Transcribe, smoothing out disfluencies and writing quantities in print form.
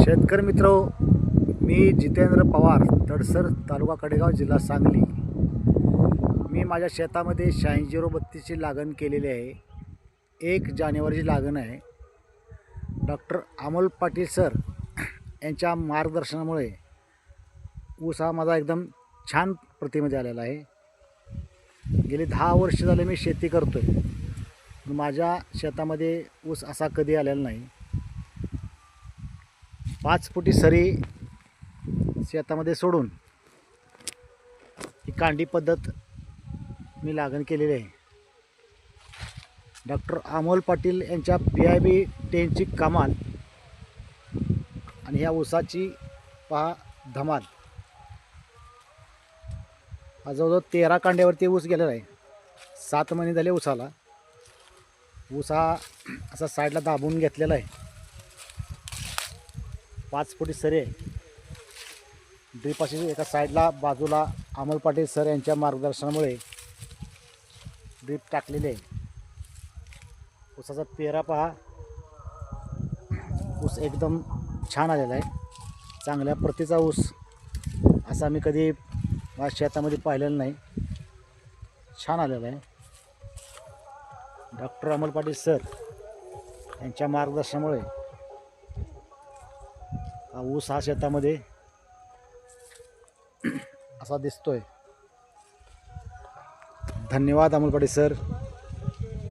शेतकरी मित्र, मी जितेंद्र पवार, तडसर, तालुका कडेगाव, जिल्हा सांगली. मी माझ्या शेतामध्ये 86-032ची लागण केलेली आहे. 1 जानेवारीची लागण आहे. डॉक्टर अमोल पाटील सर यांच्या मार्गदर्शनामुळे ऊस हा माझा एकदम छान प्रतिमध्ये आलेला आहे. गेली 10 वर्ष झाले मी शेती करतो आहे. माझ्या शेतामध्ये ऊस असा कधी आलेला नाही. 5 फुटी सरी शेतामध्ये सोडून ही कांडी पद्धत मी लागण केलेली आहे. डॉक्टर अमोल पाटील यांच्या PIB 10ची कमाल आणि ह्या ऊसाची पहा धमाल. हा जवळजवळ 13 कांड्यावरती ऊस गेलेला आहे. 7 महिने झाले ऊसाला. ऊस हा असा साईडला दाबून घेतलेला आहे. 5 फुटी सरी आहे. ड्रीप अशी एका साईडला बाजूला अमोल पाटील सर यांच्या मार्गदर्शनामुळे ड्रीप टाकलेली आहे. ऊसाचा पेरा पहा. ऊस एकदम छान आलेला आहे. चांगल्या प्रतीचा ऊस असा मी कधी माझ्या शेतामध्ये पाहिलेला नाही. छान आलेला आहे. डॉक्टर अमोल पाटील सर यांच्या मार्गदर्शनामुळे हा ऊस हा शेतामध्ये असा दिसतोय. धन्यवाद अमोल पाटील सर.